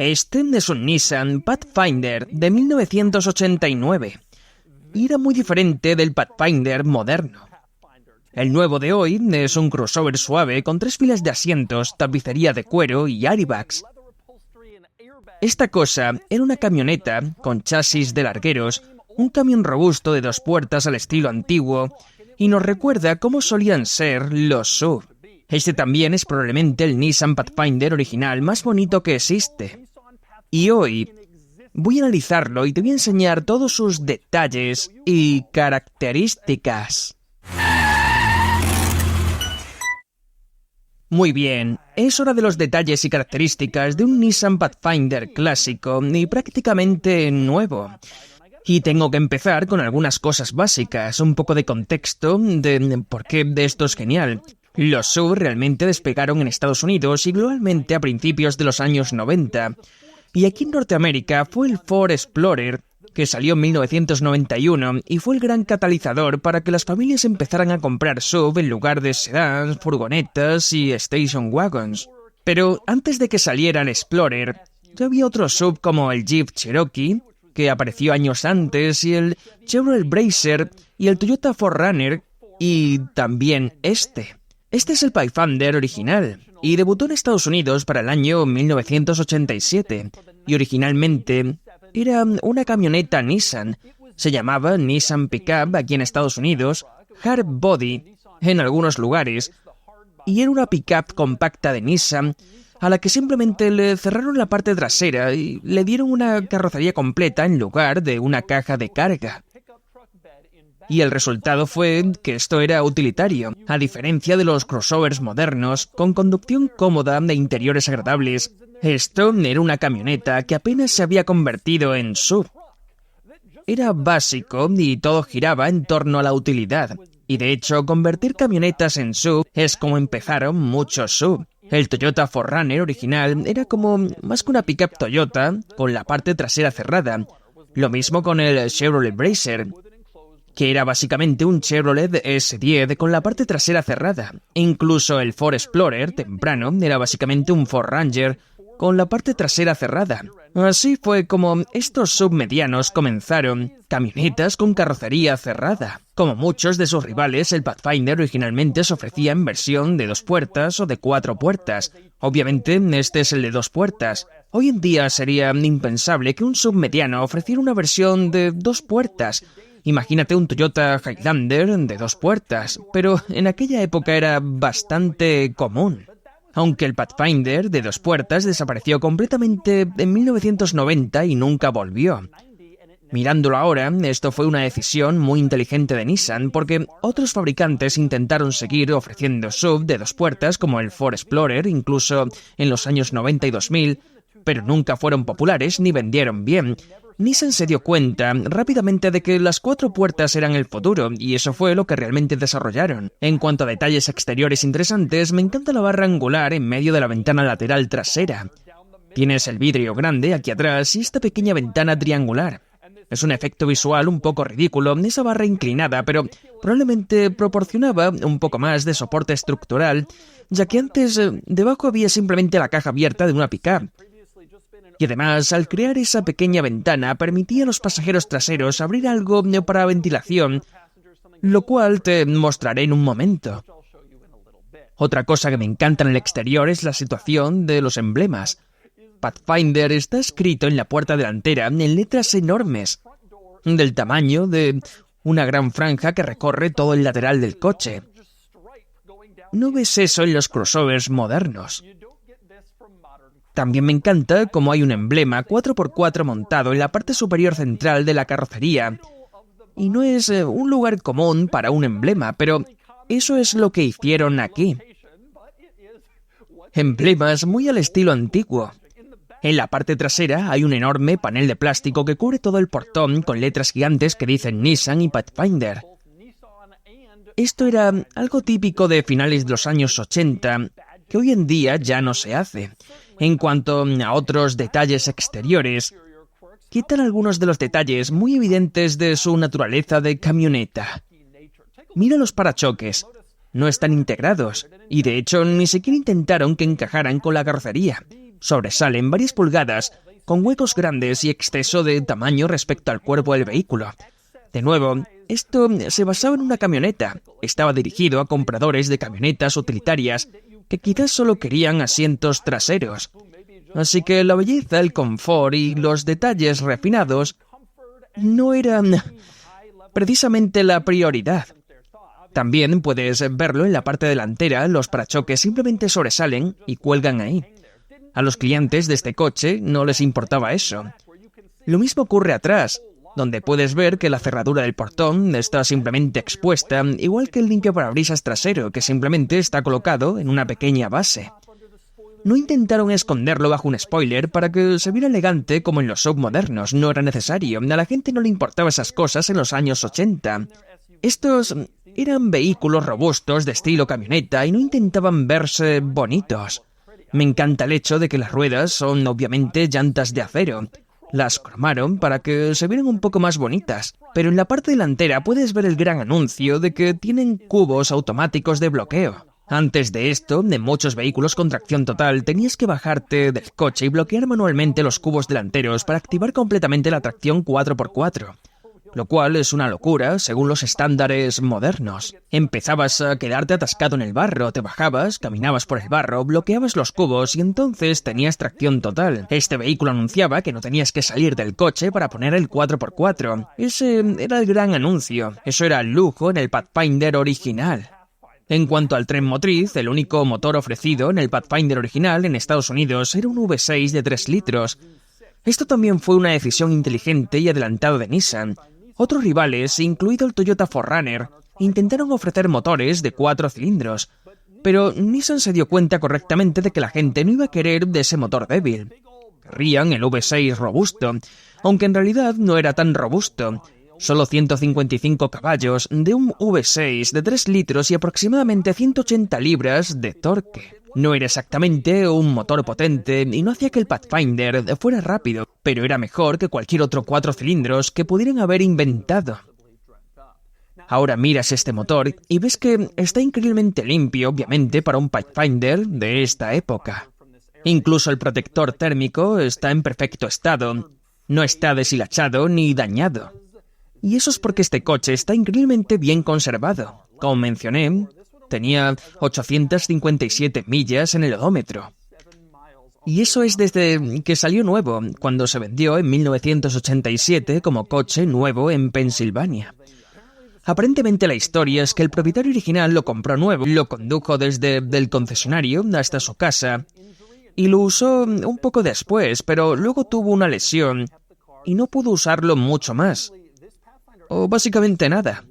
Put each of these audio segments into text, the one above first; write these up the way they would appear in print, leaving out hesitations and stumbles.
Este es un Nissan Pathfinder de 1989 y era muy diferente del Pathfinder moderno. El nuevo de hoy es un crossover suave con 3 filas de asientos, tapicería de cuero y airbags. Esta cosa era una camioneta con chasis de largueros, un camión robusto de 2 puertas al estilo antiguo, y nos recuerda cómo solían ser los SUV. Este también es probablemente el Nissan Pathfinder original más bonito que existe. Y hoy voy a analizarlo y te voy a enseñar todos sus detalles y características. Muy bien, es hora de los detalles y características de un Nissan Pathfinder clásico y prácticamente nuevo. Y tengo que empezar con algunas cosas básicas, un poco de contexto de por qué de esto es genial. Los SUV realmente despegaron en Estados Unidos y globalmente a principios de los años 90. Y aquí en Norteamérica fue el Ford Explorer, que salió en 1991 y fue el gran catalizador para que las familias empezaran a comprar SUV en lugar de sedans, furgonetas y station wagons. Pero antes de que saliera el Explorer, ya había otros SUV como el Jeep Cherokee, que apareció años antes, y el Chevrolet Blazer y el Toyota 4Runner, y también este. Este es el Pathfinder original, y debutó en Estados Unidos para el año 1987, y originalmente era una camioneta Nissan. Se llamaba Nissan Pickup aquí en Estados Unidos, Hard Body en algunos lugares, y era una pickup compacta de Nissan a la que simplemente le cerraron la parte trasera y le dieron una carrocería completa en lugar de una caja de carga. Y el resultado fue que esto era utilitario, a diferencia de los crossovers modernos, con conducción cómoda e interiores agradables. Esto era una camioneta que apenas se había convertido en SUV. Era básico y todo giraba en torno a la utilidad. Y de hecho, convertir camionetas en SUV es como empezaron muchos SUV. El Toyota 4Runner original era como más que una pickup Toyota con la parte trasera cerrada. Lo mismo con el Chevrolet Blazer, que era básicamente un Chevrolet S10 con la parte trasera cerrada. Incluso el Ford Explorer temprano era básicamente un Ford Ranger con la parte trasera cerrada. Así fue como estos submedianos comenzaron, camionetas con carrocería cerrada. Como muchos de sus rivales, el Pathfinder originalmente se ofrecía en versión de 2 puertas o de 4 puertas. Obviamente, este es el de 2 puertas. Hoy en día sería impensable que un submediano ofreciera una versión de 2 puertas. Imagínate un Toyota Highlander de 2 puertas, pero en aquella época era bastante común. Aunque el Pathfinder de 2 puertas desapareció completamente en 1990 y nunca volvió. Mirándolo ahora, esto fue una decisión muy inteligente de Nissan porque otros fabricantes intentaron seguir ofreciendo SUV de 2 puertas como el Ford Explorer, incluso en los años 90 y 2000, pero nunca fueron populares ni vendieron bien. Nissan se dio cuenta rápidamente de que las 4 puertas eran el futuro, y eso fue lo que realmente desarrollaron. En cuanto a detalles exteriores interesantes, me encanta la barra angular en medio de la ventana lateral trasera. Tienes el vidrio grande aquí atrás y esta pequeña ventana triangular. Es un efecto visual un poco ridículo, esa barra inclinada, pero probablemente proporcionaba un poco más de soporte estructural, ya que antes debajo había simplemente la caja abierta de una pickup. Y además, al crear esa pequeña ventana, permitía a los pasajeros traseros abrir algo para ventilación, lo cual te mostraré en un momento. Otra cosa que me encanta en el exterior es la situación de los emblemas. Pathfinder está escrito en la puerta delantera en letras enormes, del tamaño de una gran franja que recorre todo el lateral del coche. No ves eso en los crossovers modernos. También me encanta cómo hay un emblema 4x4 montado en la parte superior central de la carrocería. Y no es un lugar común para un emblema, pero eso es lo que hicieron aquí. Emblemas muy al estilo antiguo. En la parte trasera hay un enorme panel de plástico que cubre todo el portón con letras gigantes que dicen Nissan y Pathfinder. Esto era algo típico de finales de los años 80, que hoy en día ya no se hace. En cuanto a otros detalles exteriores, quitan algunos de los detalles muy evidentes de su naturaleza de camioneta. Mira los parachoques, no están integrados, y de hecho ni siquiera intentaron que encajaran con la carrocería. sobresalen varias pulgadas, con huecos grandes y exceso de tamaño respecto al cuerpo del vehículo. De nuevo, esto se basaba en una camioneta. Estaba dirigido a compradores de camionetas utilitarias que quizás solo querían asientos traseros. Así que la belleza, el confort y los detalles refinados no eran precisamente la prioridad. También puedes verlo en la parte delantera, los parachoques simplemente sobresalen y cuelgan ahí. A los clientes de este coche no les importaba eso. Lo mismo ocurre atrás, donde puedes ver que la cerradura del portón está simplemente expuesta, igual que el limpiaparabrisas trasero, que simplemente está colocado en una pequeña base. No intentaron esconderlo bajo un spoiler para que se viera elegante como en los SUV modernos, no era necesario, a la gente no le importaba esas cosas en los años 80. Estos eran vehículos robustos de estilo camioneta y no intentaban verse bonitos. Me encanta el hecho de que las ruedas son obviamente llantas de acero. Las cromaron para que se vieran un poco más bonitas, pero en la parte delantera puedes ver el gran anuncio de que tienen cubos automáticos de bloqueo. Antes de esto, en muchos vehículos con tracción total, tenías que bajarte del coche y bloquear manualmente los cubos delanteros para activar completamente la tracción 4x4. Lo cual es una locura según los estándares modernos. Empezabas a quedarte atascado en el barro, te bajabas, caminabas por el barro, bloqueabas los cubos y entonces tenías tracción total. Este vehículo anunciaba que no tenías que salir del coche para poner el 4x4. Ese era el gran anuncio. Eso era el lujo en el Pathfinder original. En cuanto al tren motriz, el único motor ofrecido en el Pathfinder original en Estados Unidos era un V6 de 3 litros. Esto también fue una decisión inteligente y adelantada de Nissan. Otros rivales, incluido el Toyota 4Runner, intentaron ofrecer motores de 4 cilindros, pero Nissan se dio cuenta correctamente de que la gente no iba a querer de ese motor débil. Querrían el V6 robusto, aunque en realidad no era tan robusto. Solo 155 caballos de un V6 de 3 litros y aproximadamente 180 libras de torque. No era exactamente un motor potente y no hacía que el Pathfinder fuera rápido, pero era mejor que cualquier otro 4 cilindros que pudieran haber inventado. Ahora miras este motor y ves que está increíblemente limpio, obviamente, para un Pathfinder de esta época. Incluso el protector térmico está en perfecto estado, no está deshilachado ni dañado. Y eso es porque este coche está increíblemente bien conservado. Como mencioné, tenía 857 millas en el odómetro. Y eso es desde que salió nuevo, cuando se vendió en 1987 como coche nuevo en Pensilvania. Aparentemente la historia es que el propietario original lo compró nuevo, lo condujo desde el concesionario hasta su casa y lo usó un poco después, pero luego tuvo una lesión y no pudo usarlo mucho más. O básicamente nada.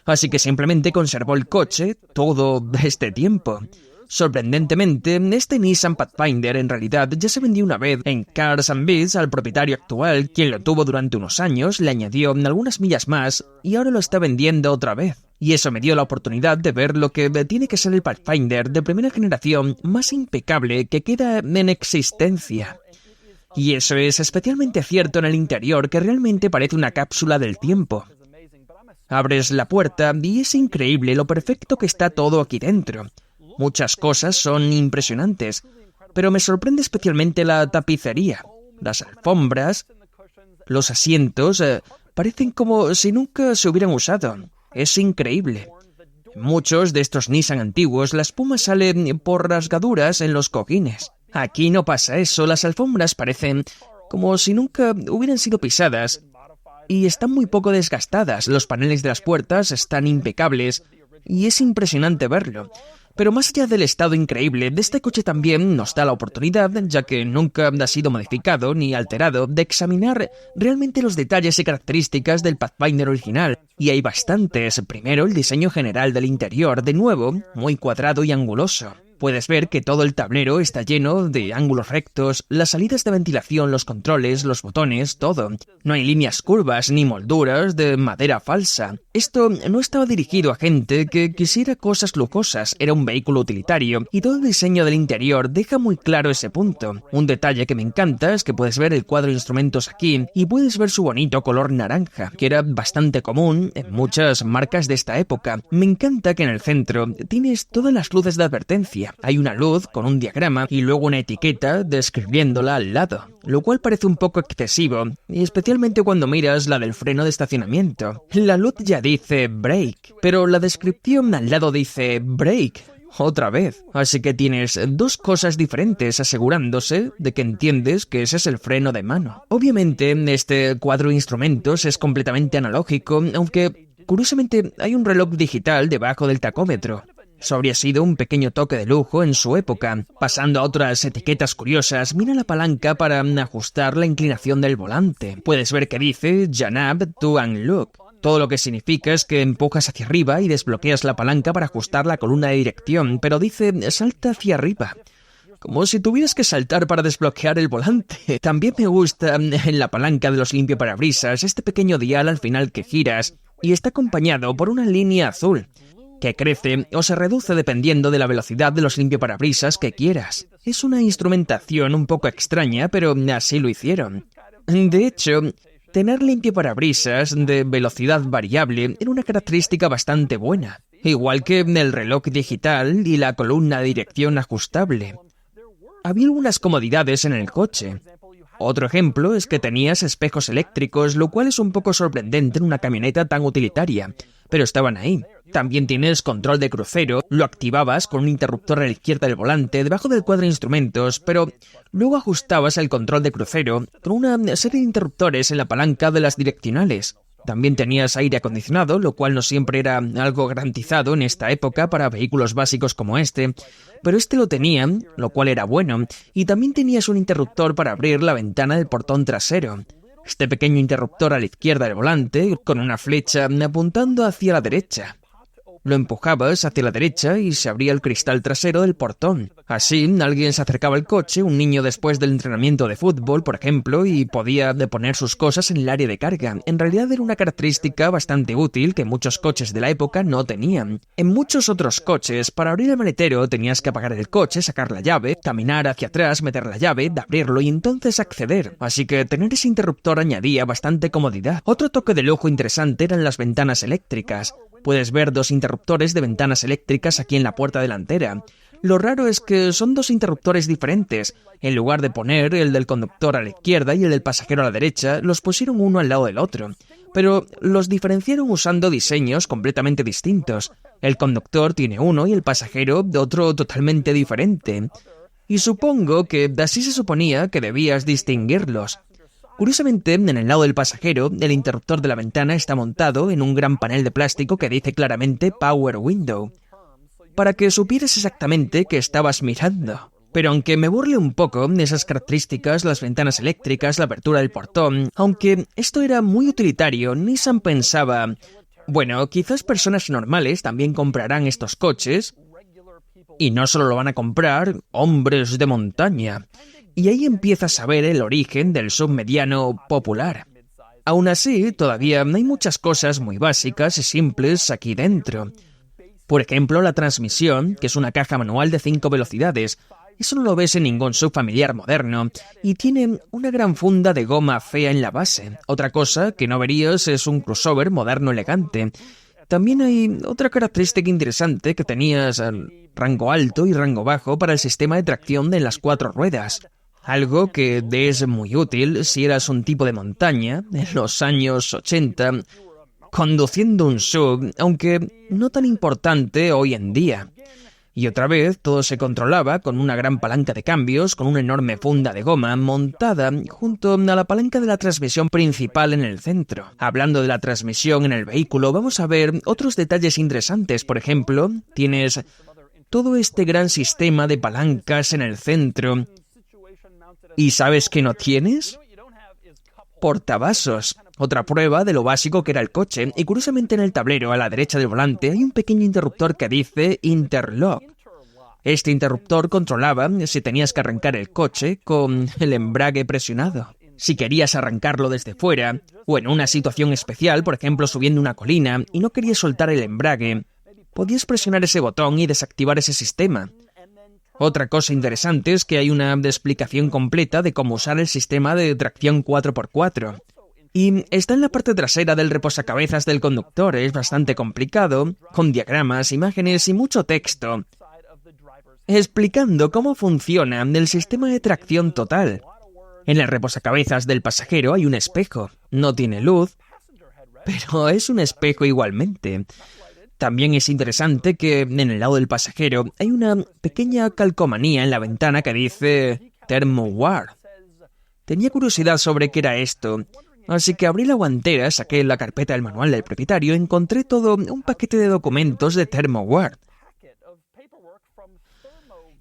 Así que simplemente conservó el coche todo este tiempo. Sorprendentemente, este Nissan Pathfinder en realidad ya se vendió una vez en Cars and Beats al propietario actual, quien lo tuvo durante unos años, le añadió algunas millas más y ahora lo está vendiendo otra vez. Y eso me dio la oportunidad de ver lo que tiene que ser el Pathfinder de primera generación más impecable que queda en existencia. Y eso es especialmente cierto en el interior, que realmente parece una cápsula del tiempo. Abres la puerta y es increíble lo perfecto que está todo aquí dentro. Muchas cosas son impresionantes, pero me sorprende especialmente la tapicería, las alfombras, los asientos, parecen como si nunca se hubieran usado. Es increíble. En muchos de estos Nissan antiguos, la espuma sale por rasgaduras en los cojines. Aquí no pasa eso, las alfombras parecen como si nunca hubieran sido pisadas y están muy poco desgastadas. Los paneles de las puertas están impecables y es impresionante verlo. Pero más allá del estado increíble de este coche, también nos da la oportunidad, ya que nunca ha sido modificado ni alterado, de examinar realmente los detalles y características del Pathfinder original. Y hay bastantes. Primero, el diseño general del interior, de nuevo, muy cuadrado y anguloso. Puedes ver que todo el tablero está lleno de ángulos rectos, las salidas de ventilación, los controles, los botones, todo. No hay líneas curvas ni molduras de madera falsa. Esto no estaba dirigido a gente que quisiera cosas lujosas, era un vehículo utilitario y todo el diseño del interior deja muy claro ese punto. Un detalle que me encanta es que puedes ver el cuadro de instrumentos aquí y puedes ver su bonito color naranja, que era bastante común en muchas marcas de esta época. Me encanta que en el centro tienes todas las luces de advertencia. pantalla. Hay una luz con un diagrama y luego una etiqueta describiéndola al lado, lo cual parece un poco excesivo, y especialmente cuando miras la del freno de estacionamiento. La luz ya dice brake, pero la descripción al lado dice brake. Otra vez. Así que tienes dos cosas diferentes asegurándose de que entiendes que ese es el freno de mano. Obviamente, este cuadro de instrumentos es completamente analógico, aunque curiosamente hay un reloj digital debajo del tacómetro. Eso habría sido un pequeño toque de lujo en su época. Pasando a otras etiquetas curiosas, mira la palanca para ajustar la inclinación del volante. Puedes ver que dice Janab to Unlock. Todo lo que significa es que empujas hacia arriba y desbloqueas la palanca para ajustar la columna de dirección, pero dice salta hacia arriba. Como si tuvieras que saltar para desbloquear el volante. También me gusta en la palanca de los limpiaparabrisas este pequeño dial al final que giras y está acompañado por una línea azul que crece o se reduce dependiendo de la velocidad de los limpiaparabrisas que quieras. Es una instrumentación un poco extraña, pero así lo hicieron. De hecho, tener limpiaparabrisas de velocidad variable era una característica bastante buena, igual que el reloj digital y la columna de dirección ajustable. Había algunas comodidades en el coche. Otro ejemplo es que tenías espejos eléctricos, lo cual es un poco sorprendente en una camioneta tan utilitaria, pero estaban ahí. También tienes control de crucero, lo activabas con un interruptor a la izquierda del volante debajo del cuadro de instrumentos, pero luego ajustabas el control de crucero con una serie de interruptores en la palanca de las direccionales. También tenías aire acondicionado, lo cual no siempre era algo garantizado en esta época para vehículos básicos como este, pero este lo tenía, lo cual era bueno, y también tenías un interruptor para abrir la ventana del portón trasero. Este pequeño interruptor a la izquierda del volante, con una flecha apuntando hacia la derecha. Lo empujabas hacia la derecha y se abría el cristal trasero del portón. Así, alguien se acercaba al coche, un niño después del entrenamiento de fútbol, por ejemplo, y podía deponer sus cosas en el área de carga. En realidad era una característica bastante útil que muchos coches de la época no tenían. En muchos otros coches, para abrir el maletero tenías que apagar el coche, sacar la llave, caminar hacia atrás, meter la llave, abrirlo y entonces acceder. Así que tener ese interruptor añadía bastante comodidad. Otro toque de lujo interesante eran las ventanas eléctricas. Puedes ver dos interruptores de ventanas eléctricas aquí en la puerta delantera. Lo raro es que son dos interruptores diferentes. En lugar de poner el del conductor a la izquierda y el del pasajero a la derecha, los pusieron uno al lado del otro. Pero los diferenciaron usando diseños completamente distintos. El conductor tiene uno y el pasajero otro totalmente diferente. Y supongo que así se suponía que debías distinguirlos. Curiosamente, en el lado del pasajero, el interruptor de la ventana está montado en un gran panel de plástico que dice claramente Power Window, para que supieras exactamente qué estabas mirando. Pero aunque me burle un poco de esas características, las ventanas eléctricas, la apertura del portón, aunque esto era muy utilitario, Nissan pensaba, bueno, quizás personas normales también comprarán estos coches, y no solo lo van a comprar hombres de montaña. Y ahí empiezas a ver el origen del submediano popular. Aún así, todavía hay muchas cosas muy básicas y simples aquí dentro. Por ejemplo, la transmisión, que es una caja manual de 5 velocidades. Eso no lo ves en ningún subfamiliar moderno, y tiene una gran funda de goma fea en la base. Otra cosa que no verías es un crossover moderno elegante. También hay otra característica interesante que tenías rango alto y rango bajo para el sistema de tracción de las 4 ruedas. Algo que es muy útil si eras un tipo de montaña en los años 80, conduciendo un sub, aunque no tan importante hoy en día. Y otra vez todo se controlaba con una gran palanca de cambios, con una enorme funda de goma montada junto a la palanca de la transmisión principal en el centro. Hablando de la transmisión en el vehículo, vamos a ver otros detalles interesantes. Por ejemplo, tienes todo este gran sistema de palancas en el centro. ¿Y sabes qué no tienes? Portavasos. Otra prueba de lo básico que era el coche. Y curiosamente en el tablero a la derecha del volante hay un pequeño interruptor que dice Interlock. Este interruptor controlaba si tenías que arrancar el coche con el embrague presionado. Si querías arrancarlo desde fuera, o en una situación especial, por ejemplo subiendo una colina, y no querías soltar el embrague, podías presionar ese botón y desactivar ese sistema. Otra cosa interesante es que hay una explicación completa de cómo usar el sistema de tracción 4x4. Y está en la parte trasera del reposacabezas del conductor. Es bastante complicado, con diagramas, imágenes y mucho texto. explicando cómo funciona el sistema de tracción total. En el reposacabezas del pasajero hay un espejo. No tiene luz, pero es un espejo igualmente. También es interesante que en el lado del pasajero hay una pequeña calcomanía en la ventana que dice Thermowar. Tenía curiosidad sobre qué era esto, así que abrí la guantera, saqué la carpeta del manual del propietario y encontré todo un paquete de documentos de Thermowar.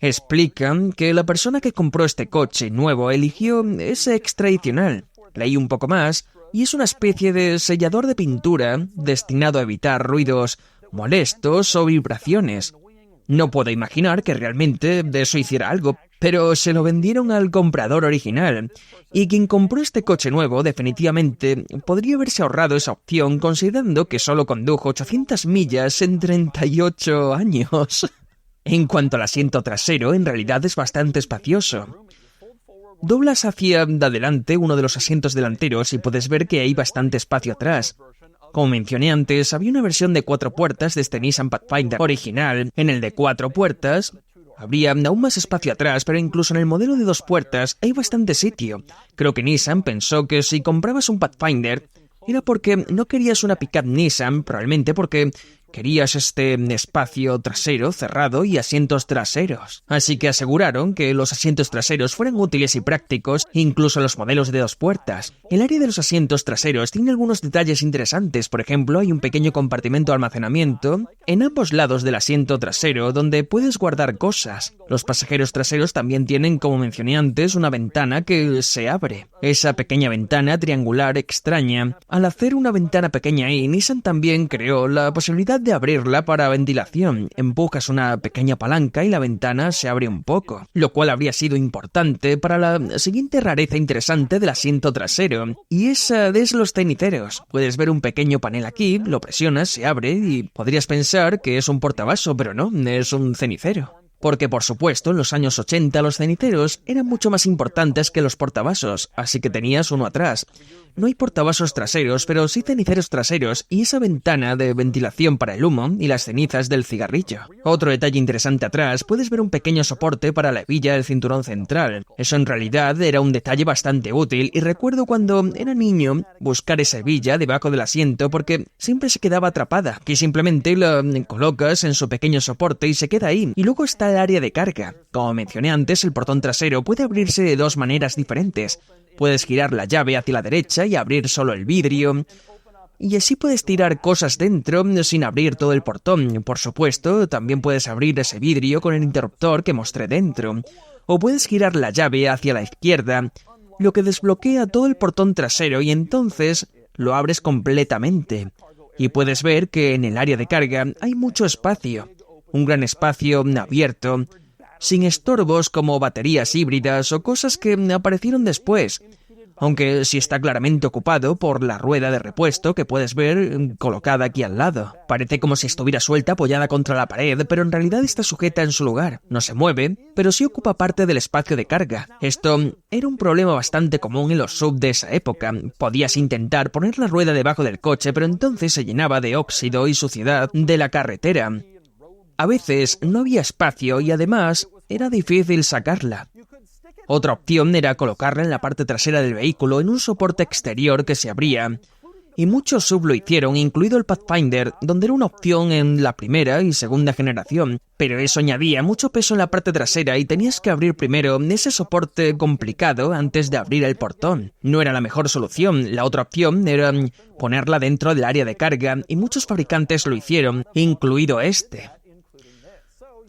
Explican que la persona que compró este coche nuevo eligió ese extradicional. Leí un poco más y es una especie de sellador de pintura destinado a evitar ruidos molestos o vibraciones. No puedo imaginar que realmente de eso hiciera algo, pero se lo vendieron al comprador original. Y quien compró este coche nuevo definitivamente podría haberse ahorrado esa opción considerando que solo condujo 800 millas en 38 años. En cuanto al asiento trasero, en realidad es bastante espacioso. Doblas hacia adelante uno de los asientos delanteros y puedes ver que hay bastante espacio atrás. Como mencioné antes, había una versión de 4 puertas de este Nissan Pathfinder original. En el de 4 puertas habría aún más espacio atrás, pero incluso en el modelo de 2 puertas hay bastante sitio. Creo que Nissan pensó que si comprabas un Pathfinder era porque no querías una pickup Nissan, probablemente porque querías este espacio trasero cerrado y asientos traseros. Así que aseguraron que los asientos traseros fueran útiles y prácticos, incluso los modelos de 2 puertas. El área de los asientos traseros tiene algunos detalles interesantes. Por ejemplo, hay un pequeño compartimento de almacenamiento en ambos lados del asiento trasero donde puedes guardar cosas. Los pasajeros traseros también tienen, como mencioné antes, una ventana que se abre. Esa pequeña ventana triangular extraña. Al hacer una ventana pequeña ahí, Nissan también creó la posibilidad de abrirla para ventilación. Empujas una pequeña palanca y la ventana se abre un poco, lo cual habría sido importante para la siguiente rareza interesante del asiento trasero, y esa de los ceniceros. Puedes ver un pequeño panel aquí, lo presionas, se abre y podrías pensar que es un portavasos, pero no, es un cenicero. Porque, por supuesto, en los años 80 los ceniceros eran mucho más importantes que los portavasos, así que tenías uno atrás. No hay portavasos traseros, pero sí ceniceros traseros y esa ventana de ventilación para el humo y las cenizas del cigarrillo. Otro detalle interesante atrás, puedes ver un pequeño soporte para la hebilla del cinturón central. Eso en realidad era un detalle bastante útil y recuerdo cuando era niño buscar esa hebilla debajo del asiento porque siempre se quedaba atrapada. Aquí simplemente la colocas en su pequeño soporte y se queda ahí. Y luego está el área de carga. Como mencioné antes, el portón trasero puede abrirse de 2 maneras diferentes. Puedes girar la llave hacia la derecha y abrir solo el vidrio. Y así puedes tirar cosas dentro sin abrir todo el portón. Por supuesto, también puedes abrir ese vidrio con el interruptor que mostré dentro. O puedes girar la llave hacia la izquierda, lo que desbloquea todo el portón trasero y entonces lo abres completamente. Y puedes ver que en el área de carga hay mucho espacio. Un gran espacio abierto, sin estorbos como baterías híbridas o cosas que aparecieron después, aunque sí está claramente ocupado por la rueda de repuesto que puedes ver colocada aquí al lado. Parece como si estuviera suelta apoyada contra la pared, pero en realidad está sujeta en su lugar. No se mueve, pero sí ocupa parte del espacio de carga. Esto era un problema bastante común en los SUV de esa época. Podías intentar poner la rueda debajo del coche, pero entonces se llenaba de óxido y suciedad de la carretera. A veces no había espacio y además era difícil sacarla. Otra opción era colocarla en la parte trasera del vehículo en un soporte exterior que se abría. Y muchos SUV lo hicieron, incluido el Pathfinder, donde era una opción en la primera y segunda generación. Pero eso añadía mucho peso en la parte trasera y tenías que abrir primero ese soporte complicado antes de abrir el portón. No era la mejor solución. La otra opción era ponerla dentro del área de carga y muchos fabricantes lo hicieron, incluido este.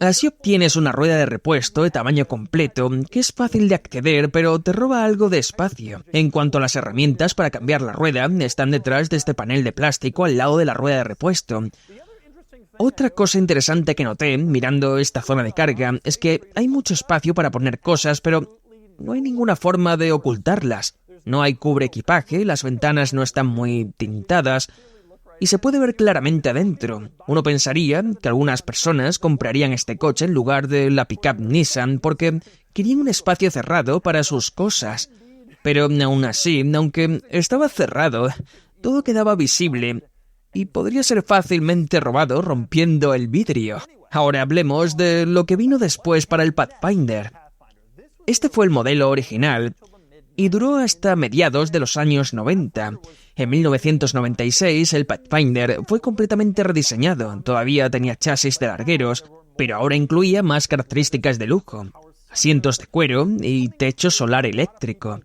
Así obtienes una rueda de repuesto de tamaño completo, que es fácil de acceder, pero te roba algo de espacio. En cuanto a las herramientas para cambiar la rueda, están detrás de este panel de plástico al lado de la rueda de repuesto. Otra cosa interesante que noté, mirando esta zona de carga, es que hay mucho espacio para poner cosas, pero no hay ninguna forma de ocultarlas. No hay cubre equipaje, las ventanas no están muy tintadas, y se puede ver claramente adentro. Uno pensaría que algunas personas comprarían este coche en lugar de la pickup Nissan porque querían un espacio cerrado para sus cosas. Pero aún así, aunque estaba cerrado, todo quedaba visible y podría ser fácilmente robado rompiendo el vidrio. Ahora hablemos de lo que vino después para el Pathfinder. Este fue el modelo original y duró hasta mediados de los años 90. En 1996 el Pathfinder fue completamente rediseñado. Todavía tenía chasis de largueros, pero ahora incluía más características de lujo, asientos de cuero y techo solar eléctrico.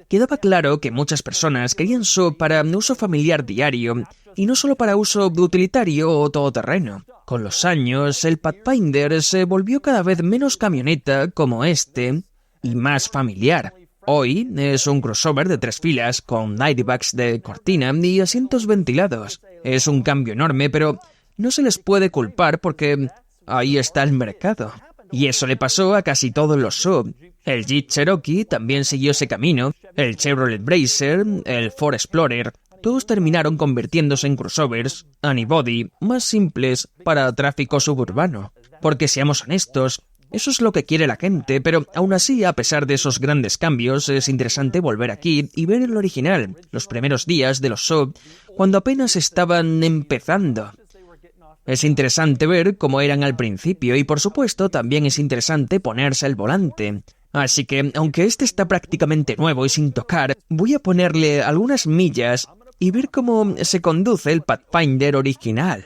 Quedaba claro que muchas personas querían SUV para uso familiar diario y no solo para uso utilitario o todoterreno. Con los años, el Pathfinder se volvió cada vez menos camioneta como este y más familiar. Hoy es un crossover de 3 filas con airbags de cortina y asientos ventilados. Es un cambio enorme, pero no se les puede culpar porque ahí está el mercado. Y eso le pasó a casi todos los SUV. El Jeep Cherokee también siguió ese camino, el Chevrolet Blazer, el Ford Explorer. Todos terminaron convirtiéndose en crossovers, unibody, más simples para tráfico suburbano. Porque seamos honestos, eso es lo que quiere la gente, pero aún así, a pesar de esos grandes cambios, es interesante volver aquí y ver el original, los primeros días de los SUV, cuando apenas estaban empezando. Es interesante ver cómo eran al principio y, por supuesto, también es interesante ponerse al volante. Así que, aunque este está prácticamente nuevo y sin tocar, voy a ponerle algunas millas y ver cómo se conduce el Pathfinder original.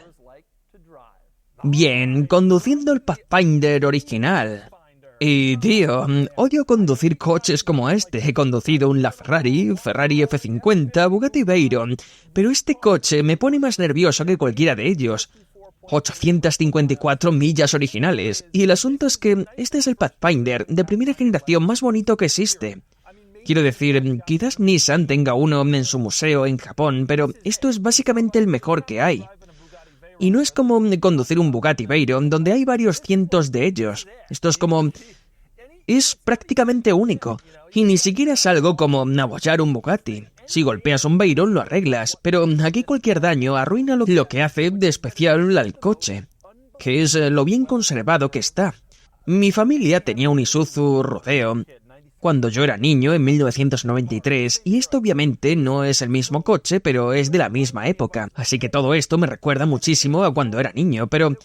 Bien, conduciendo el Pathfinder original. Y tío, odio conducir coches como este. He conducido un LaFerrari, Ferrari F50, Bugatti Veyron, pero este coche me pone más nervioso que cualquiera de ellos. 854 millas originales, y el asunto es que este es el Pathfinder de primera generación más bonito que existe. Quiero decir, quizás Nissan tenga uno en su museo en Japón, pero esto es básicamente el mejor que hay. Y no es como conducir un Bugatti Veyron, donde hay varios cientos de ellos. Esto es como... es prácticamente único. Y ni siquiera es algo como abollar un Bugatti. Si golpeas un Veyron lo arreglas, pero aquí cualquier daño arruina lo que hace de especial al coche, que es lo bien conservado que está. Mi familia tenía un Isuzu Rodeo cuando yo era niño, en 1993, y esto obviamente no es el mismo coche, pero es de la misma época, así que todo esto me recuerda muchísimo a cuando era niño, pero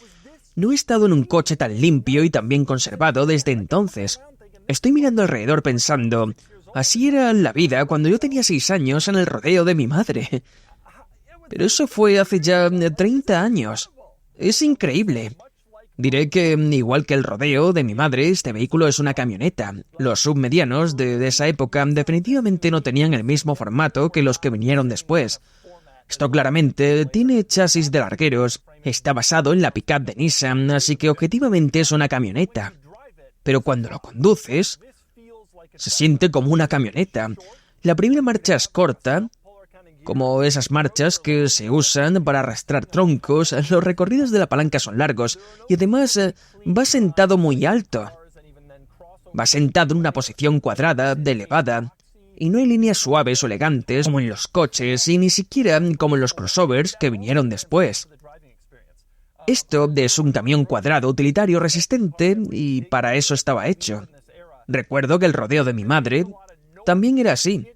no he estado en un coche tan limpio y tan bien conservado desde entonces. Estoy mirando alrededor pensando, así era la vida cuando yo tenía 6 años en el rodeo de mi madre. Pero eso fue hace ya 30 años. Es increíble. Diré que, igual que el rodeo de mi madre, este vehículo es una camioneta. Los submedianos de esa época definitivamente no tenían el mismo formato que los que vinieron después. Esto claramente tiene chasis de largueros, está basado en la pick-up de Nissan, así que objetivamente es una camioneta. Pero cuando lo conduces, se siente como una camioneta. La primera marcha es corta, como esas marchas que se usan para arrastrar troncos. Los recorridos de la palanca son largos y además va sentado muy alto. Va sentado en una posición cuadrada, elevada, y no hay líneas suaves o elegantes como en los coches y ni siquiera como en los crossovers que vinieron después. Esto es un camión cuadrado utilitario resistente y para eso estaba hecho. Recuerdo que el rodeo de mi madre también era así.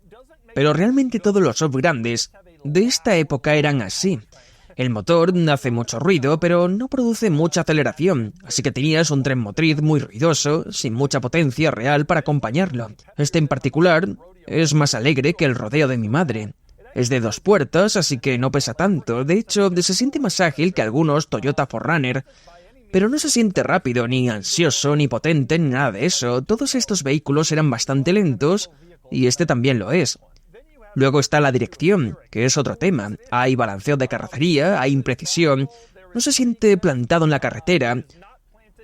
Pero realmente todos los SUV grandes de esta época eran así. El motor hace mucho ruido, pero no produce mucha aceleración, así que tenías un tren motriz muy ruidoso, sin mucha potencia real para acompañarlo. Este en particular es más alegre que el rodeo de mi madre. Es de 2 puertas, así que no pesa tanto. De hecho, se siente más ágil que algunos Toyota 4Runner, pero no se siente rápido, ni ansioso, ni potente, ni nada de eso. Todos estos vehículos eran bastante lentos, y este también lo es. Luego está la dirección, que es otro tema. Hay balanceo de carrocería, hay imprecisión, no se siente plantado en la carretera,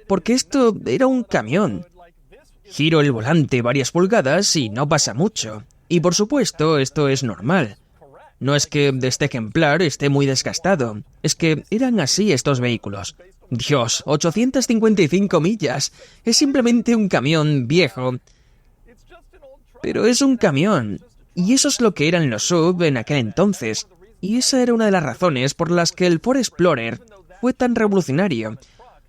porque esto era un camión. Giro el volante varias pulgadas y no pasa mucho. Y por supuesto, esto es normal. No es que este ejemplar esté muy desgastado, es que eran así estos vehículos. Dios, 855 millas. Es simplemente un camión viejo. Pero es un camión. Y eso es lo que eran los SUV en aquel entonces. Y esa era una de las razones por las que el Ford Explorer fue tan revolucionario.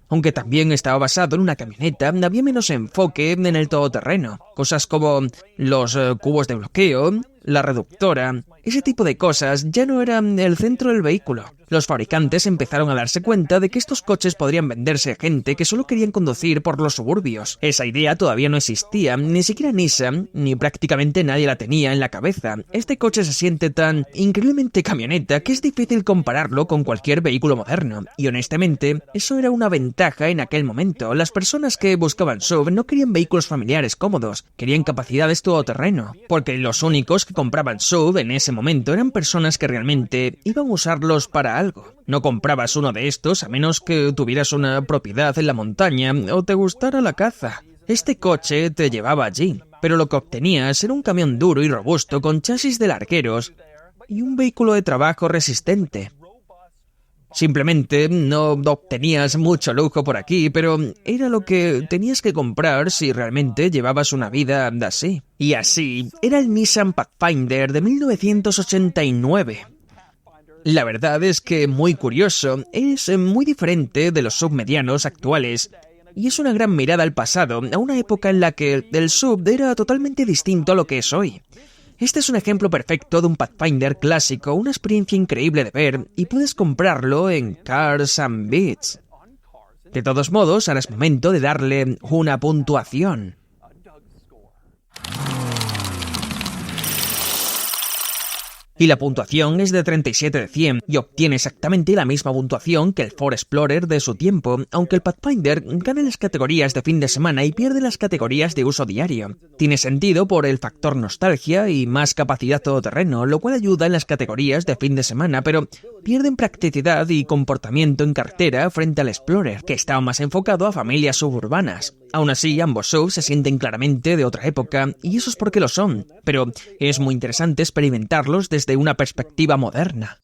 Aunque también estaba basado en una camioneta, había menos enfoque en el todoterreno. Cosas como los cubos de bloqueo, la reductora, ese tipo de cosas ya no eran el centro del vehículo. los fabricantes empezaron a darse cuenta de que estos coches podrían venderse a gente que solo querían conducir por los suburbios. Esa idea todavía no existía, ni siquiera Nissan, ni prácticamente nadie la tenía en la cabeza. Este coche se siente tan increíblemente camioneta que es difícil compararlo con cualquier vehículo moderno. Y honestamente, eso era una ventaja en aquel momento. Las personas que buscaban SUV no querían vehículos familiares cómodos, querían capacidades todoterreno, porque los únicos que compraban SUV en ese momento eran personas que realmente iban a usarlos para algo. No comprabas uno de estos a menos que tuvieras una propiedad en la montaña o te gustara la caza. Este coche te llevaba allí, pero lo que obtenías era un camión duro y robusto con chasis de largueros y un vehículo de trabajo resistente. Simplemente no obtenías mucho lujo por aquí, pero era lo que tenías que comprar si realmente llevabas una vida así. Y así era el Nissan Pathfinder de 1989. La verdad es que muy curioso, es muy diferente de los SUV medianos actuales y es una gran mirada al pasado, a una época en la que el SUV era totalmente distinto a lo que es hoy. Este es un ejemplo perfecto de un Pathfinder clásico, una experiencia increíble de ver, y puedes comprarlo en Cars and Beats. De todos modos, ahora es momento de darle una puntuación. Y la puntuación es de 37 de 100 y obtiene exactamente la misma puntuación que el Ford Explorer de su tiempo, aunque el Pathfinder gana las categorías de fin de semana y pierde las categorías de uso diario. Tiene sentido por el factor nostalgia y más capacidad todoterreno, lo cual ayuda en las categorías de fin de semana, pero pierde en practicidad y comportamiento en carretera frente al Explorer, que estaba más enfocado a familias suburbanas. Aún así, ambos SUVs se sienten claramente de otra época, y eso es porque lo son, pero es muy interesante experimentarlos desde una perspectiva moderna.